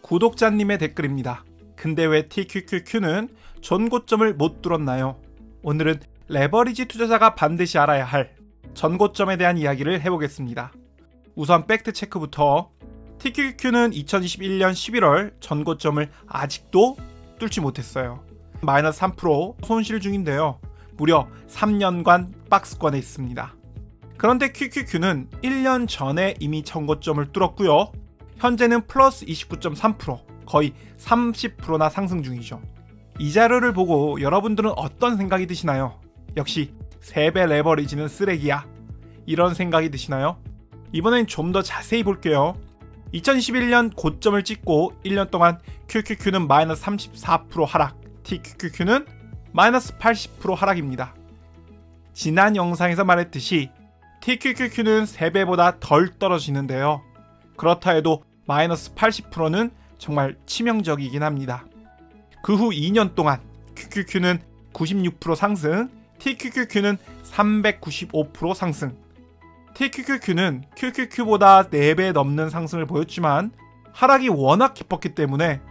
구독자님의 댓글입니다. 근데 왜 TQQQ는 전고점을 못 뚫었나요? 오늘은 레버리지 투자자가 반드시 알아야 할 전고점에 대한 이야기를 해보겠습니다. 우선 팩트 체크부터. TQQQ는 2021년 11월 전고점을 아직도 뚫지 못했어요. 마이너스 3% 손실 중인데요. 무려 3년간 박스권에 있습니다. 그런데 QQQ는 1년 전에 이미 전고점을 뚫었고요. 현재는 플러스 29.3%, 거의 30%나 상승 중이죠. 이 자료를 보고 여러분들은 어떤 생각이 드시나요? 역시 3배 레버리지는 쓰레기야, 이런 생각이 드시나요? 이번엔 좀 더 자세히 볼게요. 2021년 고점을 찍고 1년 동안 QQQ는 마이너스 34% 하락, TQQQ는 마이너스 80% 하락입니다. 지난 영상에서 말했듯이 TQQQ는 3배보다 덜 떨어지는데요. 그렇다 해도 마이너스 80%는 정말 치명적이긴 합니다. 그 후 2년 동안 QQQ는 96% 상승, TQQQ는 395% 상승. TQQQ는 QQQ보다 4배 넘는 상승을 보였지만 하락이 워낙 깊었기 때문에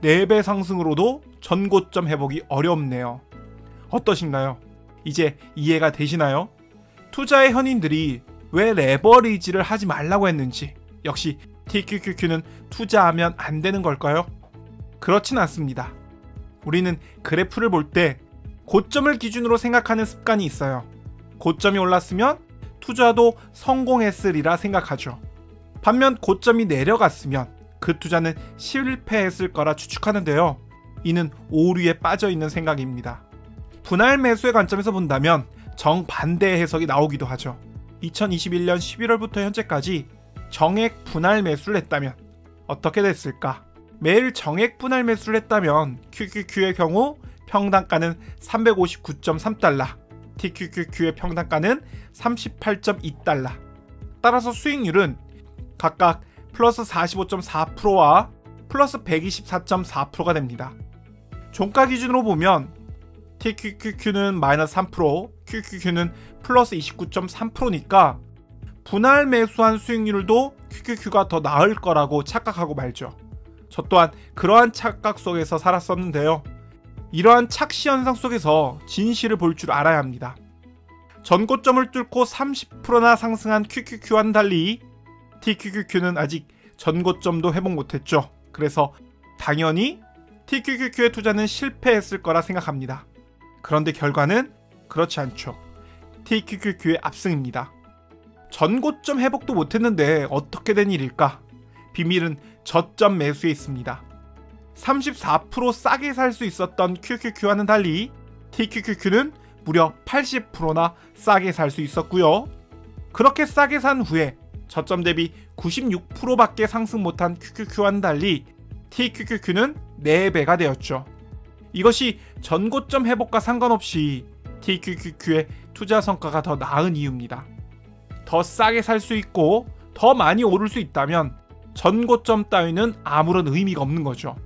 4배 상승으로도 전고점 회복이 어렵네요. 어떠신가요? 이제 이해가 되시나요? 투자의 현인들이 왜 레버리지를 하지 말라고 했는지, 역시 TQQQ는 투자하면 안 되는 걸까요? 그렇진 않습니다. 우리는 그래프를 볼 때 고점을 기준으로 생각하는 습관이 있어요. 고점이 올랐으면 투자도 성공했으리라 생각하죠. 반면 고점이 내려갔으면 그 투자는 실패했을 거라 추측하는데요. 이는 오류에 빠져 있는 생각입니다. 분할 매수의 관점에서 본다면 정반대의 해석이 나오기도 하죠. 2021년 11월부터 현재까지 정액 분할 매수를 했다면 어떻게 됐을까? 매일 정액 분할 매수를 했다면 QQQ의 경우 평단가는 359.3달러, TQQQ의 평단가는 38.2달러. 따라서 수익률은 각각 플러스 45.4%와 플러스 124.4%가 됩니다. 종가 기준으로 보면 TQQQ는 마이너스 3%, QQQ는 플러스 29.3%니까 분할 매수한 수익률도 QQQ가 더 나을 거라고 착각하고 말죠. 저 또한 그러한 착각 속에서 살았었는데요. 이러한 착시 현상 속에서 진실을 볼 줄 알아야 합니다. 전고점을 뚫고 30%나 상승한 QQQ와는 달리 TQQQ는 아직 전고점도 회복 못했죠. 그래서 당연히 TQQQ의 투자는 실패했을 거라 생각합니다. 그런데 결과는 그렇지 않죠. TQQQ의 압승입니다. 전고점 회복도 못했는데 어떻게 된 일일까? 비밀은 저점 매수에 있습니다. 34% 싸게 살 수 있었던 QQQ와는 달리 TQQQ는 무려 80%나 싸게 살 수 있었고요. 그렇게 싸게 산 후에 저점 대비 96%밖에 상승 못한 QQQ와는 달리 TQQQ는 4배가 되었죠. 이것이 전고점 회복과 상관없이 TQQQ의 투자 성과가 더 나은 이유입니다. 더 싸게 살 수 있고 더 많이 오를 수 있다면 전고점 따위는 아무런 의미가 없는 거죠.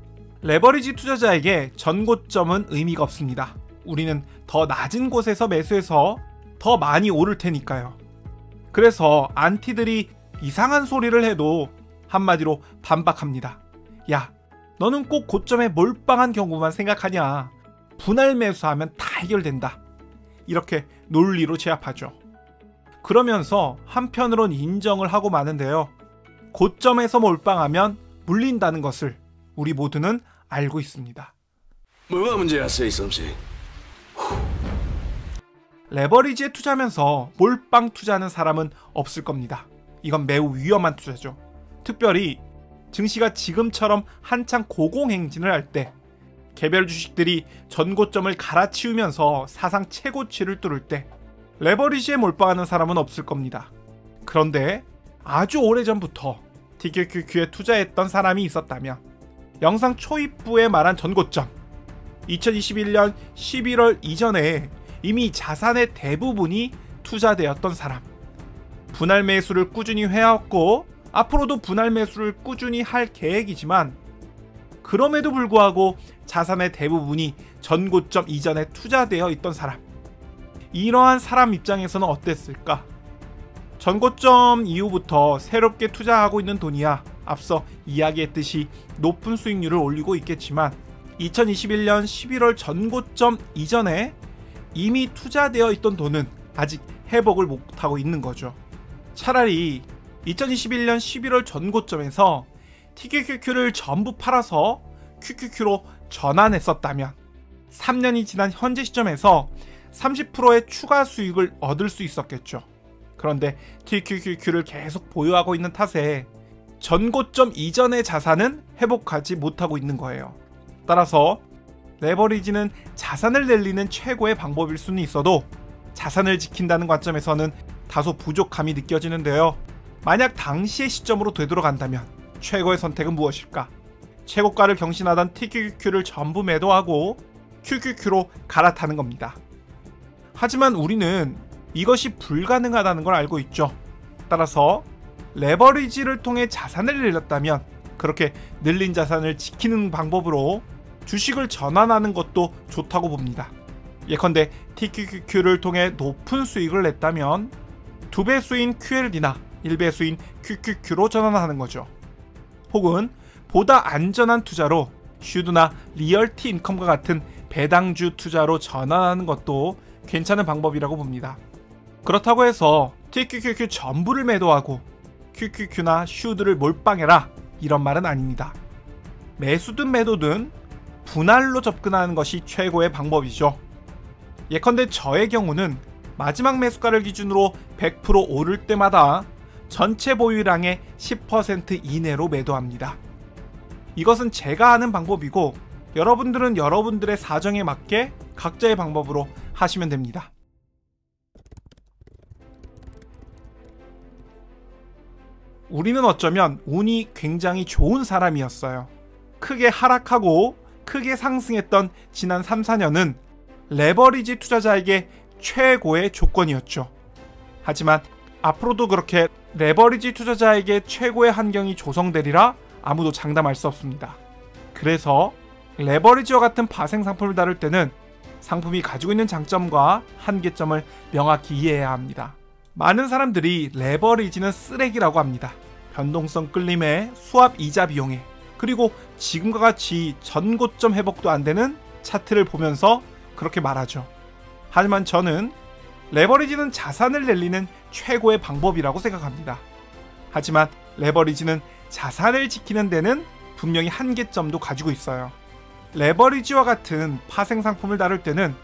레버리지 투자자에게 전고점은 의미가 없습니다. 우리는 더 낮은 곳에서 매수해서 더 많이 오를 테니까요. 그래서 안티들이 이상한 소리를 해도 한마디로 반박합니다. 야, 너는 꼭 고점에 몰빵한 경우만 생각하냐? 분할 매수하면 다 해결된다. 이렇게 논리로 제압하죠. 그러면서 한편으론 인정을 하고 마는데요. 고점에서 몰빵하면 물린다는 것을 우리 모두는 알고 있습니다. 뭐가 문제야, 세이섬씨? 레버리지에 투자하면서 몰빵 투자하는 사람은 없을 겁니다. 이건 매우 위험한 투자죠. 특별히 증시가 지금처럼 한창 고공행진을 할 때, 개별 주식들이 전고점을 갈아치우면서 사상 최고치를 뚫을 때 레버리지에 몰빵하는 사람은 없을 겁니다. 그런데 아주 오래전부터 TQQQ에 투자했던 사람이 있었다면 영상 초입부에 말한 전고점, 2021년 11월 이전에 이미 자산의 대부분이 투자되었던 사람, 분할 매수를 꾸준히 해왔고 앞으로도 분할 매수를 꾸준히 할 계획이지만 그럼에도 불구하고 자산의 대부분이 전고점 이전에 투자되어 있던 사람, 이러한 사람 입장에서는 어땠을까? 전고점 이후부터 새롭게 투자하고 있는 돈이야 앞서 이야기했듯이 높은 수익률을 올리고 있겠지만 2021년 11월 전고점 이전에 이미 투자되어 있던 돈은 아직 회복을 못하고 있는 거죠. 차라리 2021년 11월 전고점에서 TQQQ를 전부 팔아서 QQQ로 전환했었다면 3년이 지난 현재 시점에서 30%의 추가 수익을 얻을 수 있었겠죠. 그런데 TQQQ를 계속 보유하고 있는 탓에 전고점 이전의 자산은 회복하지 못하고 있는 거예요. 따라서 레버리지는 자산을 늘리는 최고의 방법일 수는 있어도 자산을 지킨다는 관점에서는 다소 부족함이 느껴지는데요. 만약 당시의 시점으로 되돌아간다면 최고의 선택은 무엇일까? 최고가를 경신하던 TQQQ를 전부 매도하고 QQQ로 갈아타는 겁니다. 하지만 우리는 이것이 불가능하다는 걸 알고 있죠. 따라서 레버리지를 통해 자산을 늘렸다면 그렇게 늘린 자산을 지키는 방법으로 주식을 전환하는 것도 좋다고 봅니다. 예컨대 TQQQ를 통해 높은 수익을 냈다면 2배수인 QLD나 1배수인 QQQ로 전환하는 거죠. 혹은 보다 안전한 투자로 슈드나 리얼티 인컴과 같은 배당주 투자로 전환하는 것도 괜찮은 방법이라고 봅니다. 그렇다고 해서 TQQQ 전부를 매도하고 QQQ나 슈드를 몰빵해라 이런 말은 아닙니다. 매수든 매도든 분할로 접근하는 것이 최고의 방법이죠. 예컨대 저의 경우는 마지막 매수가를 기준으로 100% 오를 때마다 전체 보유량의 10% 이내로 매도합니다. 이것은 제가 하는 방법이고 여러분들은 여러분들의 사정에 맞게 각자의 방법으로 하시면 됩니다. 우리는 어쩌면 운이 굉장히 좋은 사람이었어요. 크게 하락하고 크게 상승했던 지난 3, 4년은 레버리지 투자자에게 최고의 조건이었죠. 하지만 앞으로도 그렇게 레버리지 투자자에게 최고의 환경이 조성되리라 아무도 장담할 수 없습니다. 그래서 레버리지와 같은 파생 상품을 다룰 때는 상품이 가지고 있는 장점과 한계점을 명확히 이해해야 합니다. 많은 사람들이 레버리지는 쓰레기라고 합니다. 변동성 끌림에 수압 이자 비용에 그리고 지금과 같이 전고점 회복도 안 되는 차트를 보면서 그렇게 말하죠. 하지만 저는 레버리지는 자산을 늘리는 최고의 방법이라고 생각합니다. 하지만 레버리지는 자산을 지키는 데는 분명히 한계점도 가지고 있어요. 레버리지와 같은 파생 상품을 다룰 때는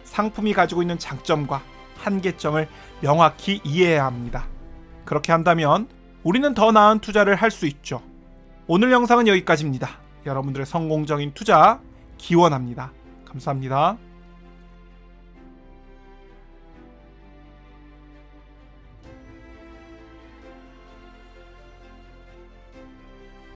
상품이 가지고 있는 장점과 한계점을 명확히 이해해야 합니다. 그렇게 한다면 우리는 더 나은 투자를 할 수 있죠. 오늘 영상은 여기까지입니다. 여러분들의 성공적인 투자 기원합니다. 감사합니다.